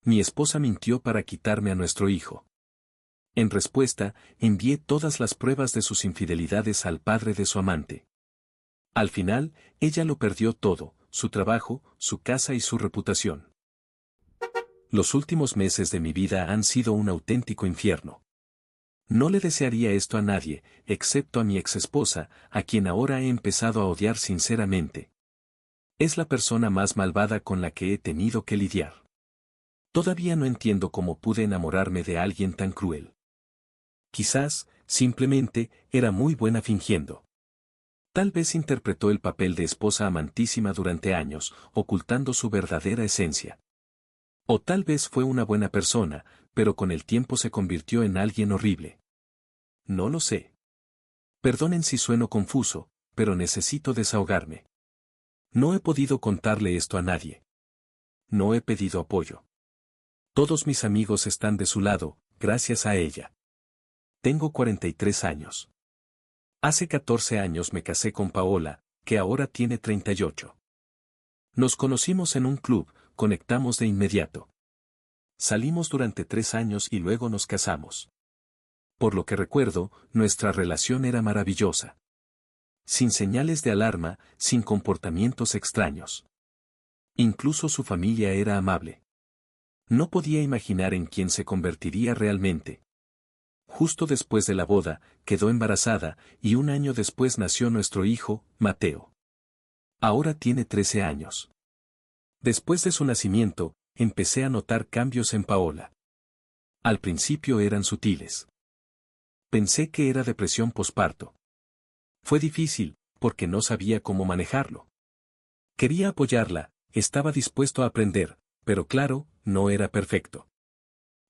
Mi esposa mintió para quitarme a nuestro hijo. En respuesta, envié todas las pruebas de sus infidelidades al padre de su amante. Al final, ella lo perdió todo, su trabajo, su casa y su reputación. Los últimos meses de mi vida han sido un auténtico infierno. No le desearía esto a nadie, excepto a mi exesposa, a quien ahora he empezado a odiar sinceramente. Es la persona más malvada con la que he tenido que lidiar. Todavía no entiendo cómo pude enamorarme de alguien tan cruel. Quizás, simplemente, era muy buena fingiendo. Tal vez interpretó el papel de esposa amantísima durante años, ocultando su verdadera esencia. O tal vez fue una buena persona, pero con el tiempo se convirtió en alguien horrible. No lo sé. Perdonen si sueno confuso, pero necesito desahogarme. No he podido contarle esto a nadie. No he pedido apoyo. Todos mis amigos están de su lado, gracias a ella. Tengo 43 años. Hace 14 años me casé con Paola, que ahora tiene 38. Nos conocimos en un club, conectamos de inmediato. Salimos durante 3 años y luego nos casamos. Por lo que recuerdo, nuestra relación era maravillosa. Sin señales de alarma, sin comportamientos extraños. Incluso su familia era amable. No podía imaginar en quién se convertiría realmente. Justo después de la boda, quedó embarazada, y un año después nació nuestro hijo, Mateo. Ahora tiene 13 años. Después de su nacimiento, empecé a notar cambios en Paola. Al principio eran sutiles. Pensé que era depresión posparto. Fue difícil, porque no sabía cómo manejarlo. Quería apoyarla, estaba dispuesto a aprender, pero claro, no era perfecto.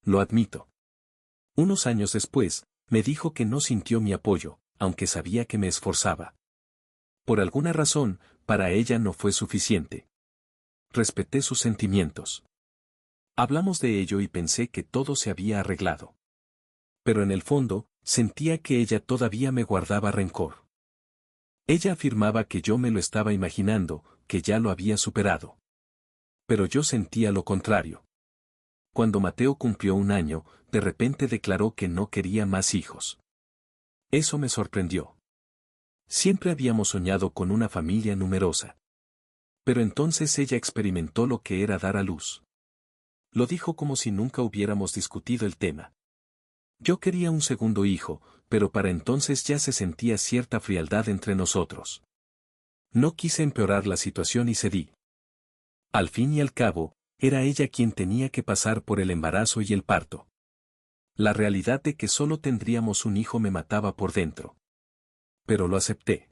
Lo admito. Unos años después, me dijo que no sintió mi apoyo, aunque sabía que me esforzaba. Por alguna razón, para ella no fue suficiente. Respeté sus sentimientos. Hablamos de ello y pensé que todo se había arreglado. Pero en el fondo, sentía que ella todavía me guardaba rencor. Ella afirmaba que yo me lo estaba imaginando, que ya lo había superado. Pero yo sentía lo contrario. Cuando Mateo cumplió un año, de repente declaró que no quería más hijos. Eso me sorprendió. Siempre habíamos soñado con una familia numerosa. Pero entonces ella experimentó lo que era dar a luz. Lo dijo como si nunca hubiéramos discutido el tema. Yo quería un segundo hijo, pero para entonces ya se sentía cierta frialdad entre nosotros. No quise empeorar la situación y cedí. Al fin y al cabo, era ella quien tenía que pasar por el embarazo y el parto. La realidad de que solo tendríamos un hijo me mataba por dentro. Pero lo acepté.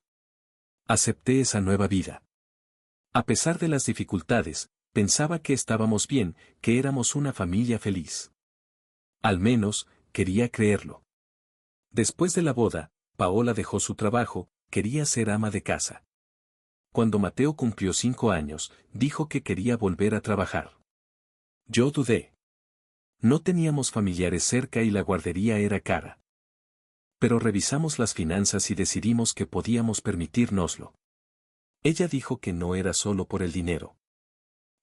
Acepté esa nueva vida. A pesar de las dificultades, pensaba que estábamos bien, que éramos una familia feliz. Al menos, quería creerlo. Después de la boda, Paola dejó su trabajo, quería ser ama de casa. Cuando Mateo cumplió 5 años, dijo que quería volver a trabajar. Yo dudé. No teníamos familiares cerca y la guardería era cara. Pero revisamos las finanzas y decidimos que podíamos permitírnoslo. Ella dijo que no era solo por el dinero.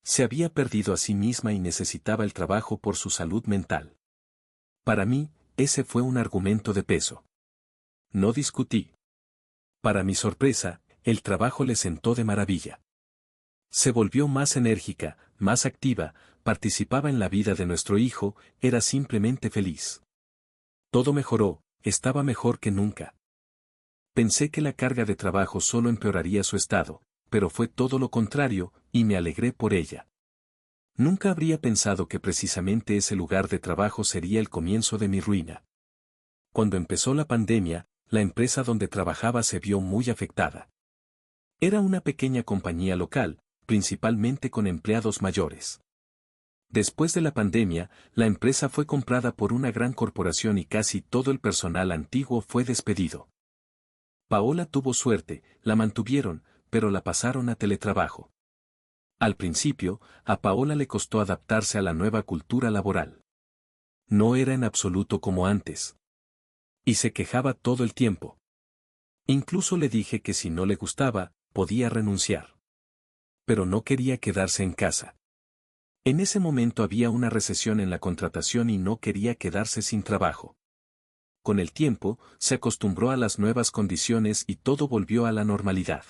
Se había perdido a sí misma y necesitaba el trabajo por su salud mental. Para mí, ese fue un argumento de peso. No discutí. Para mi sorpresa, el trabajo le sentó de maravilla. Se volvió más enérgica, más activa, participaba en la vida de nuestro hijo, era simplemente feliz. Todo mejoró, estaba mejor que nunca. Pensé que la carga de trabajo solo empeoraría su estado, pero fue todo lo contrario, y me alegré por ella. Nunca habría pensado que precisamente ese lugar de trabajo sería el comienzo de mi ruina. Cuando empezó la pandemia, la empresa donde trabajaba se vio muy afectada. Era una pequeña compañía local, principalmente con empleados mayores. Después de la pandemia, la empresa fue comprada por una gran corporación y casi todo el personal antiguo fue despedido. Paola tuvo suerte, la mantuvieron, pero la pasaron a teletrabajo. Al principio, a Paola le costó adaptarse a la nueva cultura laboral. No era en absoluto como antes. Y se quejaba todo el tiempo. Incluso le dije que si no le gustaba, podía renunciar. Pero no quería quedarse en casa. En ese momento había una recesión en la contratación y no quería quedarse sin trabajo. Con el tiempo, se acostumbró a las nuevas condiciones y todo volvió a la normalidad.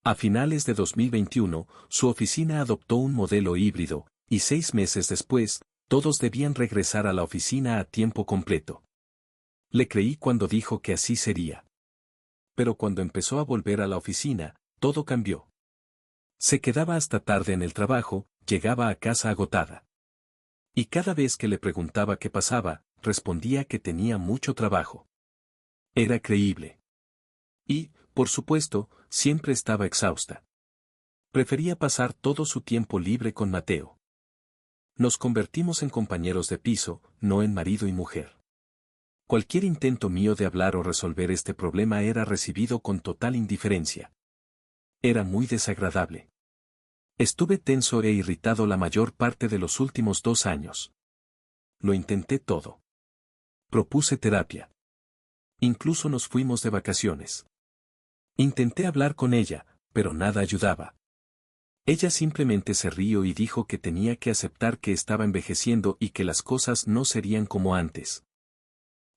A finales de 2021, su oficina adoptó un modelo híbrido, y 6 meses después, todos debían regresar a la oficina a tiempo completo. Le creí cuando dijo que así sería. Pero cuando empezó a volver a la oficina, todo cambió. Se quedaba hasta tarde en el trabajo, llegaba a casa agotada. Y cada vez que le preguntaba qué pasaba, respondía que tenía mucho trabajo. Era creíble. Y, por supuesto, siempre estaba exhausta. Prefería pasar todo su tiempo libre con Mateo. Nos convertimos en compañeros de piso, no en marido y mujer. Cualquier intento mío de hablar o resolver este problema era recibido con total indiferencia. Era muy desagradable. Estuve tenso e irritado la mayor parte de los últimos 2 años. Lo intenté todo. Propuse terapia. Incluso nos fuimos de vacaciones. Intenté hablar con ella, pero nada ayudaba. Ella simplemente se rió y dijo que tenía que aceptar que estaba envejeciendo y que las cosas no serían como antes.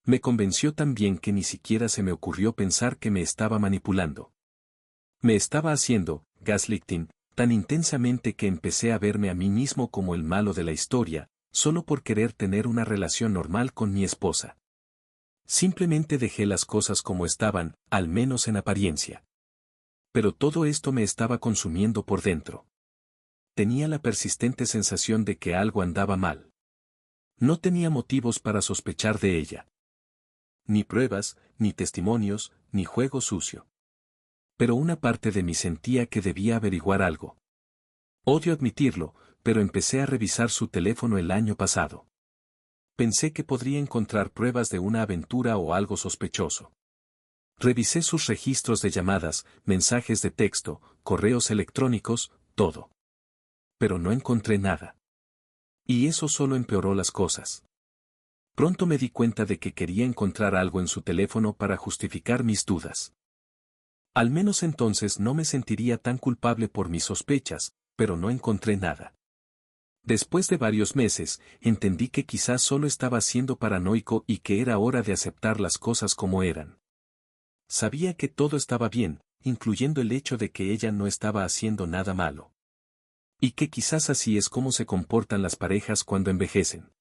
Me convenció también que ni siquiera se me ocurrió pensar que me estaba manipulando. Me estaba haciendo gaslighting tan intensamente que empecé a verme a mí mismo como el malo de la historia, solo por querer tener una relación normal con mi esposa. Simplemente dejé las cosas como estaban, al menos en apariencia. Pero todo esto me estaba consumiendo por dentro. Tenía la persistente sensación de que algo andaba mal. No tenía motivos para sospechar de ella. Ni pruebas, ni testimonios, ni juego sucio. Pero una parte de mí sentía que debía averiguar algo. Odio admitirlo, pero empecé a revisar su teléfono el año pasado. Pensé que podría encontrar pruebas de una aventura o algo sospechoso. Revisé sus registros de llamadas, mensajes de texto, correos electrónicos, todo. Pero no encontré nada. Y eso solo empeoró las cosas. Pronto me di cuenta de que quería encontrar algo en su teléfono para justificar mis dudas. Al menos entonces no me sentiría tan culpable por mis sospechas, pero no encontré nada. Después de varios meses, entendí que quizás solo estaba siendo paranoico y que era hora de aceptar las cosas como eran. Sabía que todo estaba bien, incluyendo el hecho de que ella no estaba haciendo nada malo. Y que quizás así es como se comportan las parejas cuando envejecen.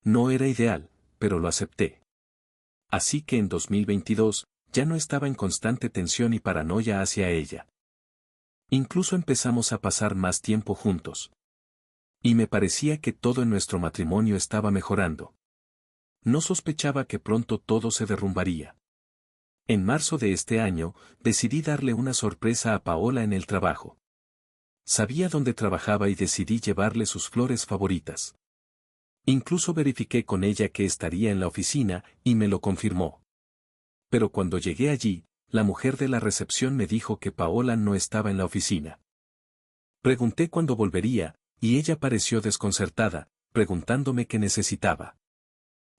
No era ideal, pero lo acepté. Así que en 2022, ya no estaba en constante tensión y paranoia hacia ella. Incluso empezamos a pasar más tiempo juntos. Y me parecía que todo en nuestro matrimonio estaba mejorando. No sospechaba que pronto todo se derrumbaría. En marzo de este año, decidí darle una sorpresa a Paola en el trabajo. Sabía dónde trabajaba y decidí llevarle sus flores favoritas. Incluso verifiqué con ella que estaría en la oficina, y me lo confirmó. Pero cuando llegué allí, la mujer de la recepción me dijo que Paola no estaba en la oficina. Pregunté cuándo volvería, y ella pareció desconcertada, preguntándome qué necesitaba.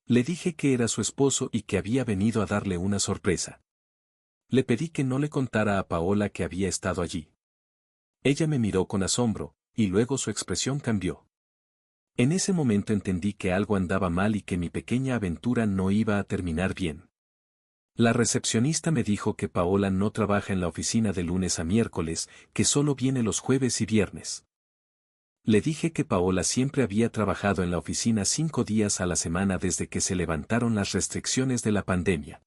Le dije que era su esposo y que había venido a darle una sorpresa. Le pedí que no le contara a Paola que había estado allí. Ella me miró con asombro, y luego su expresión cambió. En ese momento entendí que algo andaba mal y que mi pequeña aventura no iba a terminar bien. La recepcionista me dijo que Paola no trabaja en la oficina de lunes a miércoles, que solo viene los jueves y viernes. Le dije que Paola siempre había trabajado en la oficina 5 días a la semana desde que se levantaron las restricciones de la pandemia.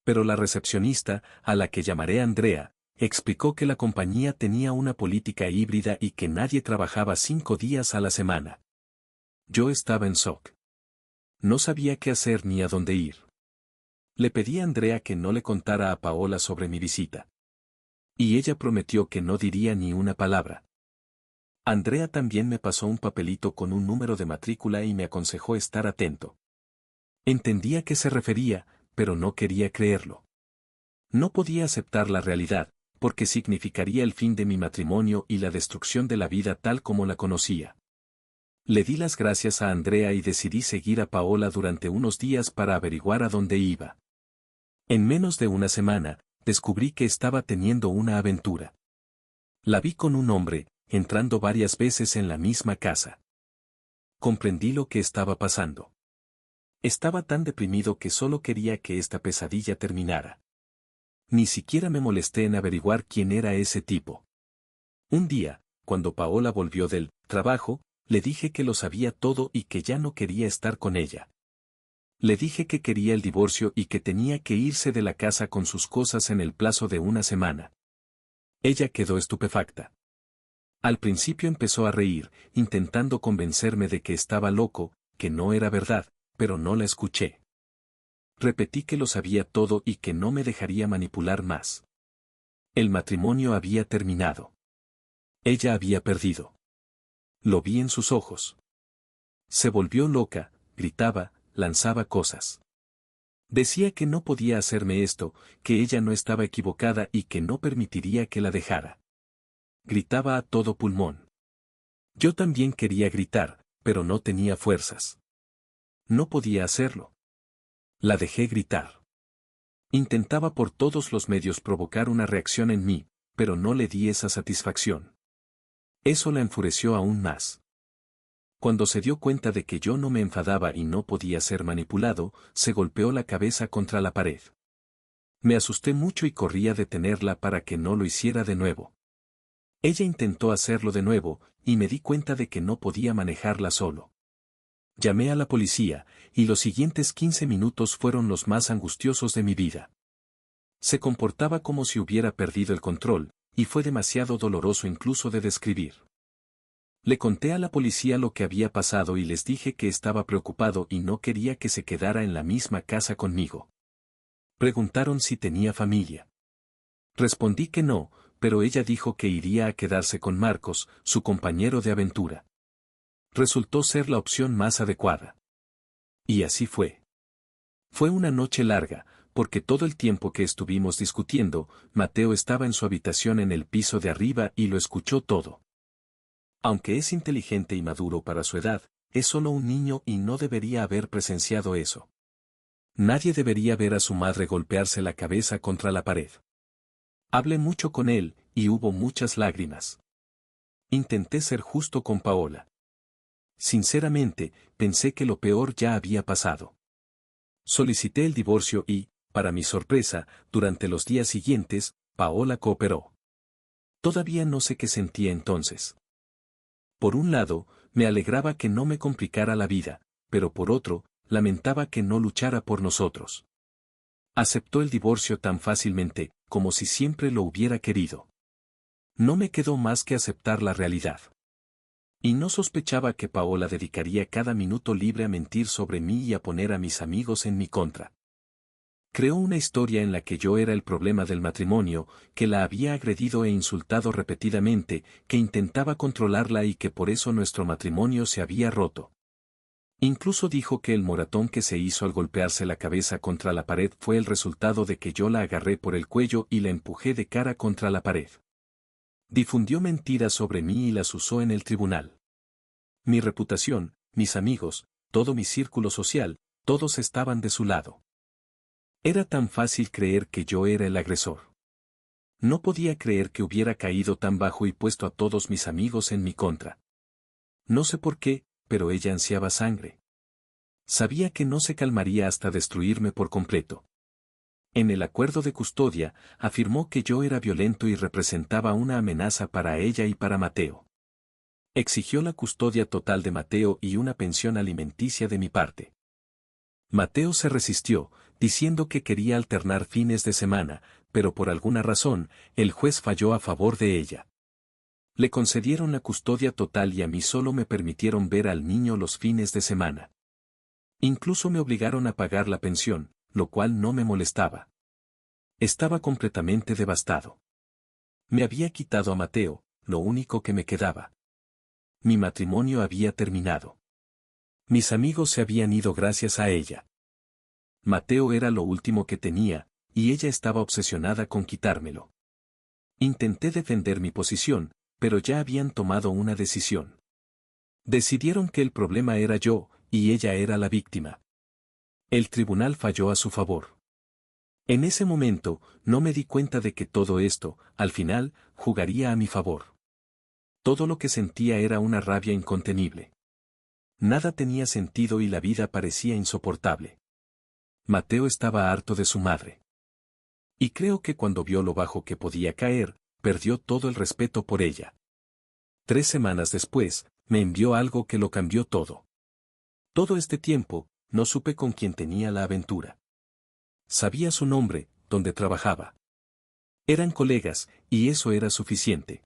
Pero la recepcionista, a la que llamaré Andrea, explicó que la compañía tenía una política híbrida y que nadie trabajaba 5 días a la semana. Yo estaba en shock. No sabía qué hacer ni a dónde ir. Le pedí a Andrea que no le contara a Paola sobre mi visita. Y ella prometió que no diría ni una palabra. Andrea también me pasó un papelito con un número de matrícula y me aconsejó estar atento. Entendía a qué se refería, pero no quería creerlo. No podía aceptar la realidad, porque significaría el fin de mi matrimonio y la destrucción de la vida tal como la conocía. Le di las gracias a Andrea y decidí seguir a Paola durante unos días para averiguar a dónde iba. En menos de una semana, descubrí que estaba teniendo una aventura. La vi con un hombre, entrando varias veces en la misma casa. Comprendí lo que estaba pasando. Estaba tan deprimido que solo quería que esta pesadilla terminara. Ni siquiera me molesté en averiguar quién era ese tipo. Un día, cuando Paola volvió del trabajo, le dije que lo sabía todo y que ya no quería estar con ella. Le dije que quería el divorcio y que tenía que irse de la casa con sus cosas en el plazo de una semana. Ella quedó estupefacta. Al principio empezó a reír, intentando convencerme de que estaba loco, que no era verdad, pero no la escuché. Repetí que lo sabía todo y que no me dejaría manipular más. El matrimonio había terminado. Ella había perdido. Lo vi en sus ojos. Se volvió loca, gritaba, lanzaba cosas. Decía que no podía hacerme esto, que ella no estaba equivocada y que no permitiría que la dejara. Gritaba a todo pulmón. Yo también quería gritar, pero no tenía fuerzas. No podía hacerlo. La dejé gritar. Intentaba por todos los medios provocar una reacción en mí, pero no le di esa satisfacción. Eso la enfureció aún más. Cuando se dio cuenta de que yo no me enfadaba y no podía ser manipulado, se golpeó la cabeza contra la pared. Me asusté mucho y corrí a detenerla para que no lo hiciera de nuevo. Ella intentó hacerlo de nuevo, y me di cuenta de que no podía manejarla solo. Llamé a la policía, y los siguientes 15 minutos fueron los más angustiosos de mi vida. Se comportaba como si hubiera perdido el control, y fue demasiado doloroso incluso de describir. Le conté a la policía lo que había pasado y les dije que estaba preocupado y no quería que se quedara en la misma casa conmigo. Preguntaron si tenía familia. Respondí que no, pero ella dijo que iría a quedarse con Marcos, su compañero de aventura. Resultó ser la opción más adecuada. Y así fue. Fue una noche larga, porque todo el tiempo que estuvimos discutiendo, Mateo estaba en su habitación en el piso de arriba y lo escuchó todo. Aunque es inteligente y maduro para su edad, es solo un niño y no debería haber presenciado eso. Nadie debería ver a su madre golpearse la cabeza contra la pared. Hablé mucho con él, y hubo muchas lágrimas. Intenté ser justo con Paola. Sinceramente, pensé que lo peor ya había pasado. Solicité el divorcio y, para mi sorpresa, durante los días siguientes, Paola cooperó. Todavía no sé qué sentía entonces. Por un lado, me alegraba que no me complicara la vida, pero por otro, lamentaba que no luchara por nosotros. Aceptó el divorcio tan fácilmente, como si siempre lo hubiera querido. No me quedó más que aceptar la realidad. Y no sospechaba que Paola dedicaría cada minuto libre a mentir sobre mí y a poner a mis amigos en mi contra. Creó una historia en la que yo era el problema del matrimonio, que la había agredido e insultado repetidamente, que intentaba controlarla y que por eso nuestro matrimonio se había roto. Incluso dijo que el moratón que se hizo al golpearse la cabeza contra la pared fue el resultado de que yo la agarré por el cuello y la empujé de cara contra la pared. Difundió mentiras sobre mí y las usó en el tribunal. Mi reputación, mis amigos, todo mi círculo social, todos estaban de su lado. Era tan fácil creer que yo era el agresor. No podía creer que hubiera caído tan bajo y puesto a todos mis amigos en mi contra. No sé por qué, pero ella ansiaba sangre. Sabía que no se calmaría hasta destruirme por completo. En el acuerdo de custodia, afirmó que yo era violento y representaba una amenaza para ella y para Mateo. Exigió la custodia total de Mateo y una pensión alimenticia de mi parte. Mateo se resistió, diciendo que quería alternar fines de semana, pero por alguna razón, el juez falló a favor de ella. Le concedieron la custodia total y a mí solo me permitieron ver al niño los fines de semana. Incluso me obligaron a pagar la pensión, lo cual no me molestaba. Estaba completamente devastado. Me había quitado a Mateo, lo único que me quedaba. Mi matrimonio había terminado. Mis amigos se habían ido gracias a ella. Mateo era lo último que tenía, y ella estaba obsesionada con quitármelo. Intenté defender mi posición, pero ya habían tomado una decisión. Decidieron que el problema era yo, y ella era la víctima. El tribunal falló a su favor. En ese momento, no me di cuenta de que todo esto, al final, jugaría a mi favor. Todo lo que sentía era una rabia incontenible. Nada tenía sentido y la vida parecía insoportable. Mateo estaba harto de su madre. Y creo que cuando vio lo bajo que podía caer, perdió todo el respeto por ella. 3 semanas después, me envió algo que lo cambió todo. Todo este tiempo, no supe con quién tenía la aventura. Sabía su nombre, dónde trabajaba. Eran colegas, y eso era suficiente.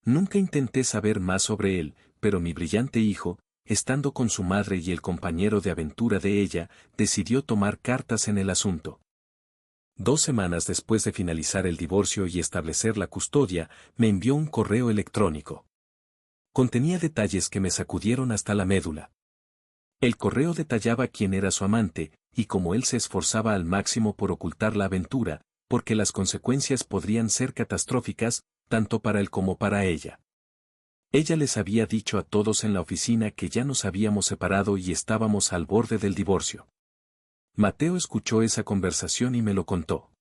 Nunca intenté saber más sobre él, pero mi brillante hijo, estando con su madre y el compañero de aventura de ella, decidió tomar cartas en el asunto. 2 semanas después de finalizar el divorcio y establecer la custodia, me envió un correo electrónico. Contenía detalles que me sacudieron hasta la médula. El correo detallaba quién era su amante, y cómo él se esforzaba al máximo por ocultar la aventura, porque las consecuencias podrían ser catastróficas, tanto para él como para ella. Ella les había dicho a todos en la oficina que ya nos habíamos separado y estábamos al borde del divorcio. Mateo escuchó esa conversación y me lo contó.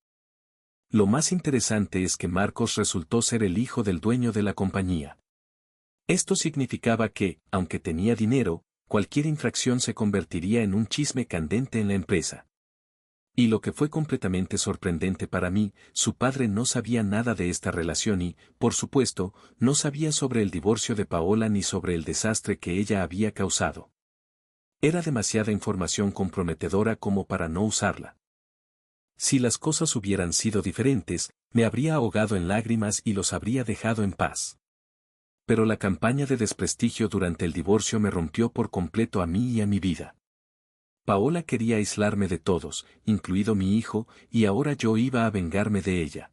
Lo más interesante es que Marcos resultó ser el hijo del dueño de la compañía. Esto significaba que, aunque tenía dinero, cualquier infracción se convertiría en un chisme candente en la empresa. Y lo que fue completamente sorprendente para mí, su padre no sabía nada de esta relación y, por supuesto, no sabía sobre el divorcio de Paola ni sobre el desastre que ella había causado. Era demasiada información comprometedora como para no usarla. Si las cosas hubieran sido diferentes, me habría ahogado en lágrimas y los habría dejado en paz. Pero la campaña de desprestigio durante el divorcio me rompió por completo a mí y a mi vida. Paola quería aislarme de todos, incluido mi hijo, y ahora yo iba a vengarme de ella.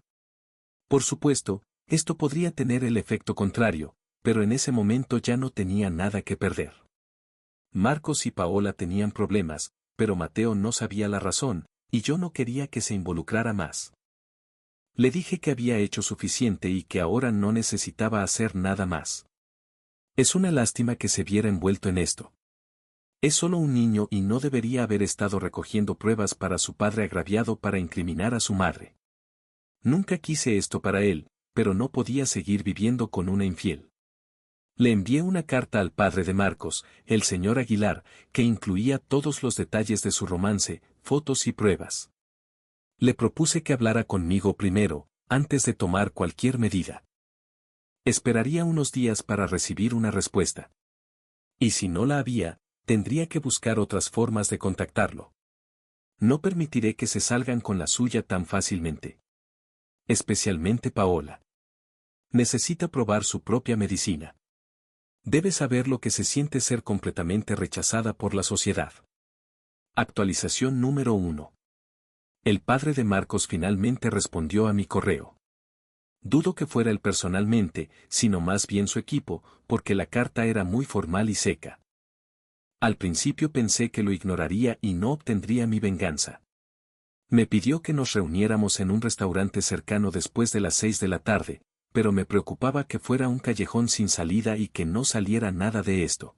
Por supuesto, esto podría tener el efecto contrario, pero en ese momento ya no tenía nada que perder. Marcos y Paola tenían problemas, pero Mateo no sabía la razón, y yo no quería que se involucrara más. Le dije que había hecho suficiente y que ahora no necesitaba hacer nada más. Es una lástima que se viera envuelto en esto. Es solo un niño y no debería haber estado recogiendo pruebas para su padre agraviado para incriminar a su madre. Nunca quise esto para él, pero no podía seguir viviendo con una infiel. Le envié una carta al padre de Marcos, el señor Aguilar, que incluía todos los detalles de su romance, fotos y pruebas. Le propuse que hablara conmigo primero, antes de tomar cualquier medida. Esperaría unos días para recibir una respuesta. Y si no la había, tendría que buscar otras formas de contactarlo. No permitiré que se salgan con la suya tan fácilmente. Especialmente Paola. Necesita probar su propia medicina. Debe saber lo que se siente ser completamente rechazada por la sociedad. Actualización número 1. El padre de Marcos finalmente respondió a mi correo. Dudo que fuera él personalmente, sino más bien su equipo, porque la carta era muy formal y seca. Al principio pensé que lo ignoraría y no obtendría mi venganza. Me pidió que nos reuniéramos en un restaurante cercano después de las 6 de la tarde, pero me preocupaba que fuera un callejón sin salida y que no saliera nada de esto.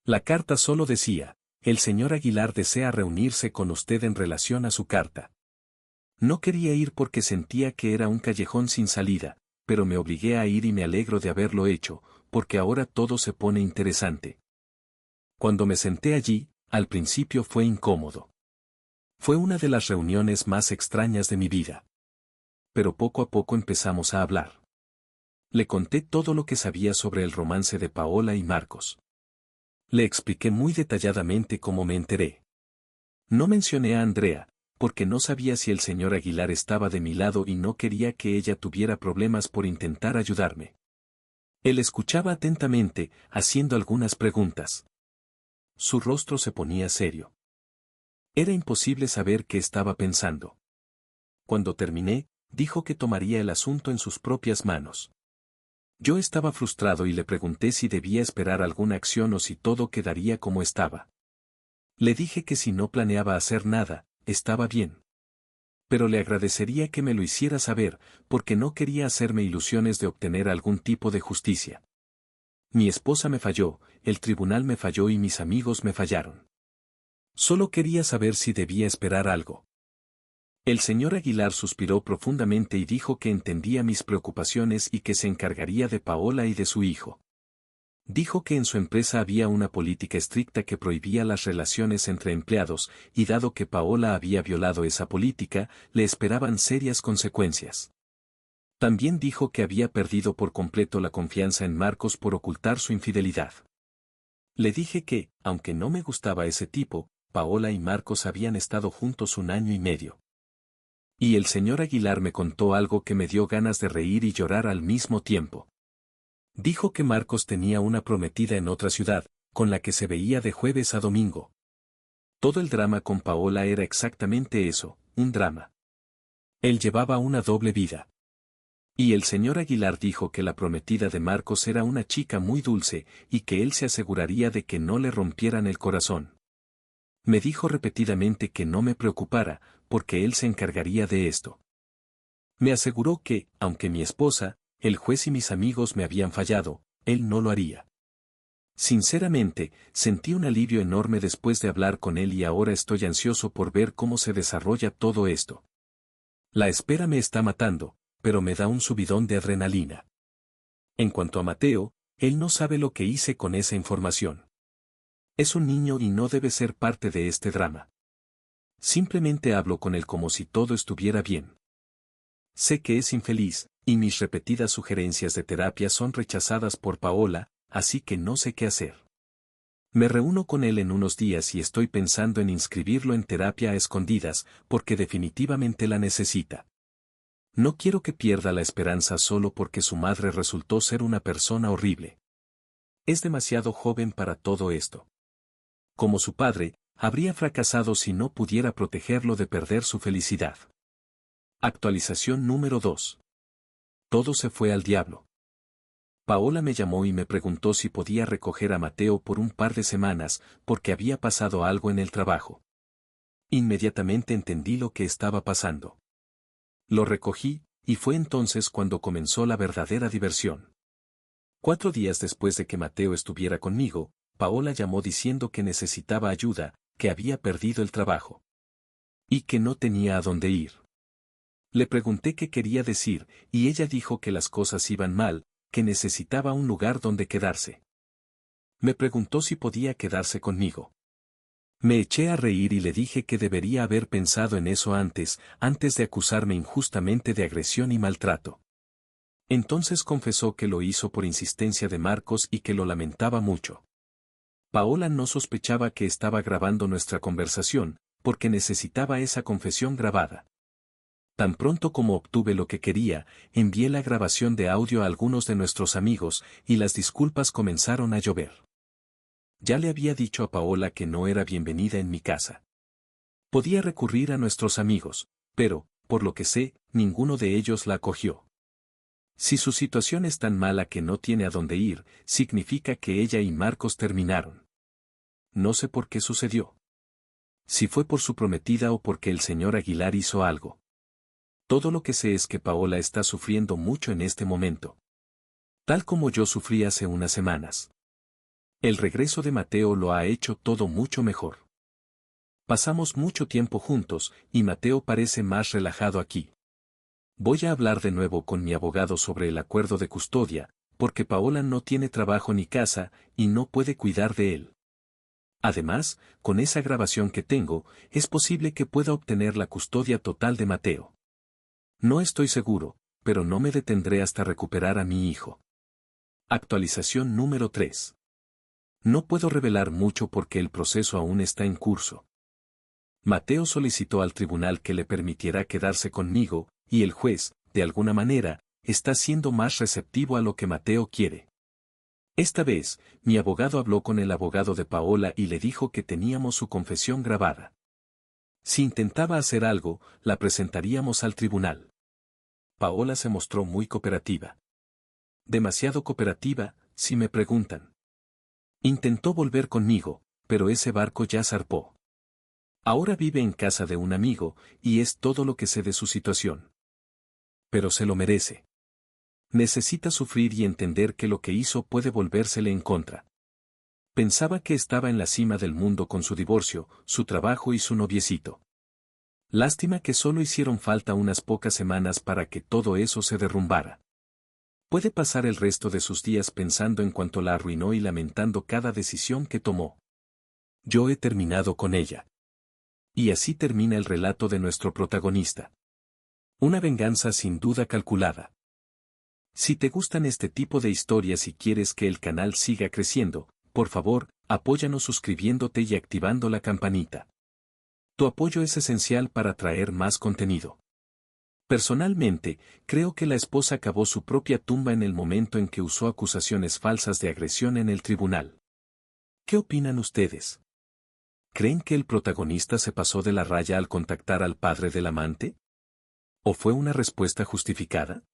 La carta solo decía, el señor Aguilar desea reunirse con usted en relación a su carta. No quería ir porque sentía que era un callejón sin salida, pero me obligué a ir y me alegro de haberlo hecho, porque ahora todo se pone interesante. Cuando me senté allí, al principio fue incómodo. Fue una de las reuniones más extrañas de mi vida. Pero poco a poco empezamos a hablar. Le conté todo lo que sabía sobre el romance de Paola y Marcos. Le expliqué muy detalladamente cómo me enteré. No mencioné a Andrea, porque no sabía si el señor Aguilar estaba de mi lado y no quería que ella tuviera problemas por intentar ayudarme. Él escuchaba atentamente, haciendo algunas preguntas. Su rostro se ponía serio. Era imposible saber qué estaba pensando. Cuando terminé, dijo que tomaría el asunto en sus propias manos. Yo estaba frustrado y le pregunté si debía esperar alguna acción o si todo quedaría como estaba. Le dije que si no planeaba hacer nada, estaba bien. Pero le agradecería que me lo hiciera saber, porque no quería hacerme ilusiones de obtener algún tipo de justicia. Mi esposa me falló, el tribunal me falló y mis amigos me fallaron. Solo quería saber si debía esperar algo. El señor Aguilar suspiró profundamente y dijo que entendía mis preocupaciones y que se encargaría de Paola y de su hijo. Dijo que en su empresa había una política estricta que prohibía las relaciones entre empleados, y dado que Paola había violado esa política, le esperaban serias consecuencias. También dijo que había perdido por completo la confianza en Marcos por ocultar su infidelidad. Le dije que, aunque no me gustaba ese tipo, Paola y Marcos habían estado juntos 1 año y medio. Y el señor Aguilar me contó algo que me dio ganas de reír y llorar al mismo tiempo. Dijo que Marcos tenía una prometida en otra ciudad, con la que se veía de jueves a domingo. Todo el drama con Paola era exactamente eso, un drama. Él llevaba una doble vida. Y el señor Aguilar dijo que la prometida de Marcos era una chica muy dulce, y que él se aseguraría de que no le rompieran el corazón. Me dijo repetidamente que no me preocupara, porque él se encargaría de esto. Me aseguró que, aunque mi esposa, el juez y mis amigos me habían fallado, él no lo haría. Sinceramente, sentí un alivio enorme después de hablar con él y ahora estoy ansioso por ver cómo se desarrolla todo esto. La espera me está matando, pero me da un subidón de adrenalina. En cuanto a Mateo, él no sabe lo que hice con esa información. Es un niño y no debe ser parte de este drama. Simplemente hablo con él como si todo estuviera bien. Sé que es infeliz, y mis repetidas sugerencias de terapia son rechazadas por Paola, así que no sé qué hacer. Me reúno con él en unos días y estoy pensando en inscribirlo en terapia a escondidas, porque definitivamente la necesita. No quiero que pierda la esperanza solo porque su madre resultó ser una persona horrible. Es demasiado joven para todo esto. Como su padre, habría fracasado si no pudiera protegerlo de perder su felicidad. Actualización número 2. Todo se fue al diablo. Paola me llamó y me preguntó si podía recoger a Mateo por un par de semanas, porque había pasado algo en el trabajo. Inmediatamente entendí lo que estaba pasando. Lo recogí, y fue entonces cuando comenzó la verdadera diversión. 4 días después de que Mateo estuviera conmigo, Paola llamó diciendo que necesitaba ayuda, que había perdido el trabajo. Y que no tenía a dónde ir. Le pregunté qué quería decir, y ella dijo que las cosas iban mal, que necesitaba un lugar donde quedarse. Me preguntó si podía quedarse conmigo. Me eché a reír y le dije que debería haber pensado en eso antes de acusarme injustamente de agresión y maltrato. Entonces confesó que lo hizo por insistencia de Marcos y que lo lamentaba mucho. Paola no sospechaba que estaba grabando nuestra conversación, porque necesitaba esa confesión grabada. Tan pronto como obtuve lo que quería, envié la grabación de audio a algunos de nuestros amigos, y las disculpas comenzaron a llover. Ya le había dicho a Paola que no era bienvenida en mi casa. Podía recurrir a nuestros amigos, pero, por lo que sé, ninguno de ellos la acogió. Si su situación es tan mala que no tiene a dónde ir, significa que ella y Marcos terminaron. No sé por qué sucedió. Si fue por su prometida o porque el señor Aguilar hizo algo. Todo lo que sé es que Paola está sufriendo mucho en este momento. Tal como yo sufrí hace unas semanas. El regreso de Mateo lo ha hecho todo mucho mejor. Pasamos mucho tiempo juntos, y Mateo parece más relajado aquí. Voy a hablar de nuevo con mi abogado sobre el acuerdo de custodia, porque Paola no tiene trabajo ni casa, y no puede cuidar de él. Además, con esa grabación que tengo, es posible que pueda obtener la custodia total de Mateo. No estoy seguro, pero no me detendré hasta recuperar a mi hijo. Actualización número 3. No puedo revelar mucho porque el proceso aún está en curso. Mateo solicitó al tribunal que le permitiera quedarse conmigo, y el juez, de alguna manera, está siendo más receptivo a lo que Mateo quiere. Esta vez, mi abogado habló con el abogado de Paola y le dijo que teníamos su confesión grabada. Si intentaba hacer algo, la presentaríamos al tribunal. Paola se mostró muy cooperativa. Demasiado cooperativa, si me preguntan. Intentó volver conmigo, pero ese barco ya zarpó. Ahora vive en casa de un amigo, y es todo lo que sé de su situación. Pero se lo merece. Necesita sufrir y entender que lo que hizo puede volvérsele en contra. Pensaba que estaba en la cima del mundo con su divorcio, su trabajo y su noviecito. Lástima que solo hicieron falta unas pocas semanas para que todo eso se derrumbara. Puede pasar el resto de sus días pensando en cuánto la arruinó y lamentando cada decisión que tomó. Yo he terminado con ella. Y así termina el relato de nuestro protagonista. Una venganza sin duda calculada. Si te gustan este tipo de historias y quieres que el canal siga creciendo, por favor, apóyanos suscribiéndote y activando la campanita. Tu apoyo es esencial para traer más contenido. Personalmente, creo que la esposa cavó su propia tumba en el momento en que usó acusaciones falsas de agresión en el tribunal. ¿Qué opinan ustedes? ¿Creen que el protagonista se pasó de la raya al contactar al padre del amante? ¿O fue una respuesta justificada?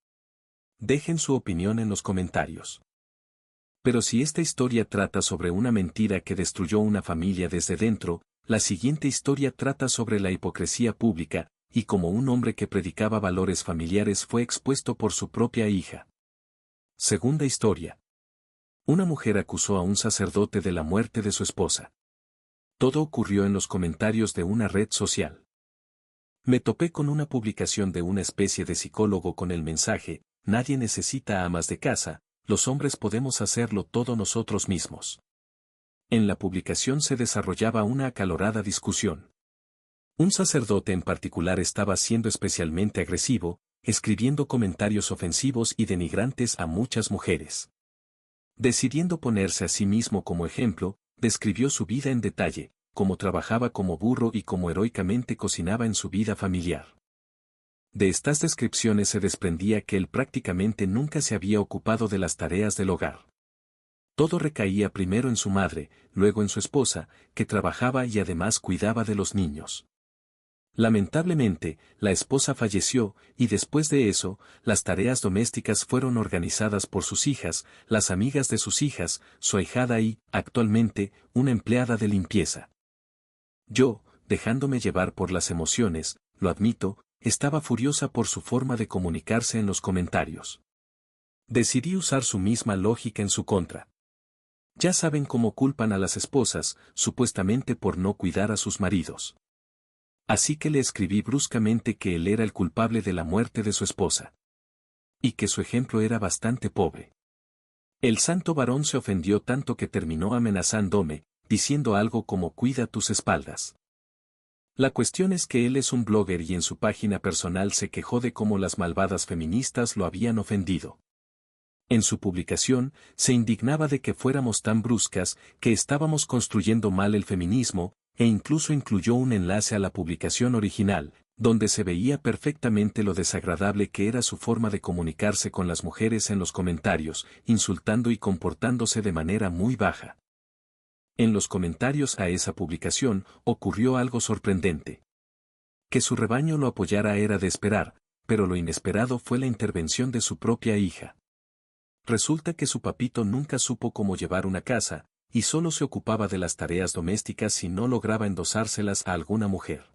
Dejen su opinión en los comentarios. Pero si esta historia trata sobre una mentira que destruyó una familia desde dentro, la siguiente historia trata sobre la hipocresía pública, y cómo un hombre que predicaba valores familiares fue expuesto por su propia hija. Segunda historia. Una mujer acusó a un sacerdote de la muerte de su esposa. Todo ocurrió en los comentarios de una red social. Me topé con una publicación de una especie de psicólogo con el mensaje: nadie necesita amas de casa, los hombres podemos hacerlo todo nosotros mismos. En la publicación se desarrollaba una acalorada discusión. Un sacerdote en particular estaba siendo especialmente agresivo, escribiendo comentarios ofensivos y denigrantes a muchas mujeres. Decidiendo ponerse a sí mismo como ejemplo, describió su vida en detalle, cómo trabajaba como burro y cómo heroicamente cocinaba en su vida familiar. De estas descripciones se desprendía que él prácticamente nunca se había ocupado de las tareas del hogar. Todo recaía primero en su madre, luego en su esposa, que trabajaba y además cuidaba de los niños. Lamentablemente, la esposa falleció, y después de eso, las tareas domésticas fueron organizadas por sus hijas, las amigas de sus hijas, su ahijada y, actualmente, una empleada de limpieza. Yo, dejándome llevar por las emociones, lo admito, estaba furiosa por su forma de comunicarse en los comentarios. Decidí usar su misma lógica en su contra. Ya saben cómo culpan a las esposas, supuestamente por no cuidar a sus maridos. Así que le escribí bruscamente que él era el culpable de la muerte de su esposa. Y que su ejemplo era bastante pobre. El santo varón se ofendió tanto que terminó amenazándome, diciendo algo como: cuida tus espaldas. La cuestión es que él es un blogger y en su página personal se quejó de cómo las malvadas feministas lo habían ofendido. En su publicación, se indignaba de que fuéramos tan bruscas, que estábamos construyendo mal el feminismo, e incluso incluyó un enlace a la publicación original, donde se veía perfectamente lo desagradable que era su forma de comunicarse con las mujeres en los comentarios, insultando y comportándose de manera muy baja. En los comentarios a esa publicación, ocurrió algo sorprendente. Que su rebaño lo apoyara era de esperar, pero lo inesperado fue la intervención de su propia hija. Resulta que su papito nunca supo cómo llevar una casa, y solo se ocupaba de las tareas domésticas y no lograba endosárselas a alguna mujer.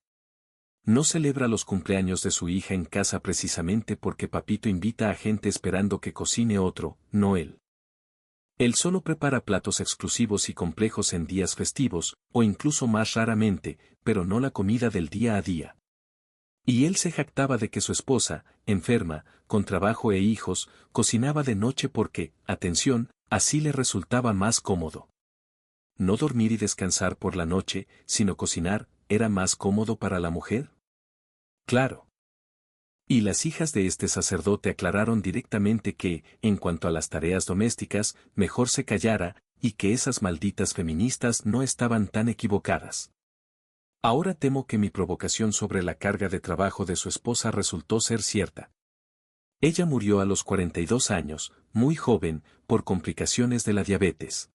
No celebra los cumpleaños de su hija en casa precisamente porque papito invita a gente esperando que cocine otro, no él. Él solo prepara platos exclusivos y complejos en días festivos, o incluso más raramente, pero no la comida del día a día. Y él se jactaba de que su esposa, enferma, con trabajo e hijos, cocinaba de noche porque, atención, así le resultaba más cómodo. No dormir y descansar por la noche, sino cocinar, ¿era más cómodo para la mujer? Claro. Y las hijas de este sacerdote aclararon directamente que, en cuanto a las tareas domésticas, mejor se callara, y que esas malditas feministas no estaban tan equivocadas. Ahora temo que mi provocación sobre la carga de trabajo de su esposa resultó ser cierta. Ella murió a los 42 años, muy joven, por complicaciones de la diabetes.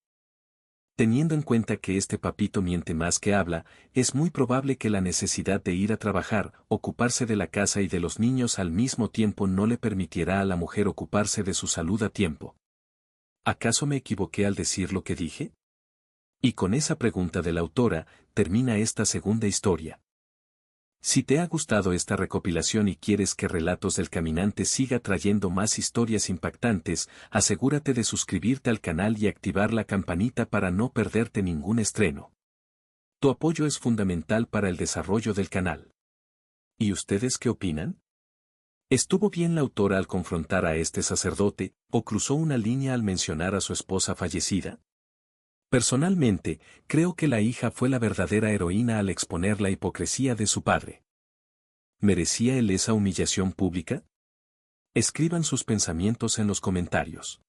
Teniendo en cuenta que este papito miente más que habla, es muy probable que la necesidad de ir a trabajar, ocuparse de la casa y de los niños al mismo tiempo no le permitiera a la mujer ocuparse de su salud a tiempo. ¿Acaso me equivoqué al decir lo que dije? Y con esa pregunta de la autora, termina esta segunda historia. Si te ha gustado esta recopilación y quieres que Relatos del Caminante siga trayendo más historias impactantes, asegúrate de suscribirte al canal y activar la campanita para no perderte ningún estreno. Tu apoyo es fundamental para el desarrollo del canal. ¿Y ustedes qué opinan? ¿Estuvo bien la autora al confrontar a este sacerdote, o cruzó una línea al mencionar a su esposa fallecida? Personalmente, creo que la hija fue la verdadera heroína al exponer la hipocresía de su padre. ¿Merecía él esa humillación pública? Escriban sus pensamientos en los comentarios.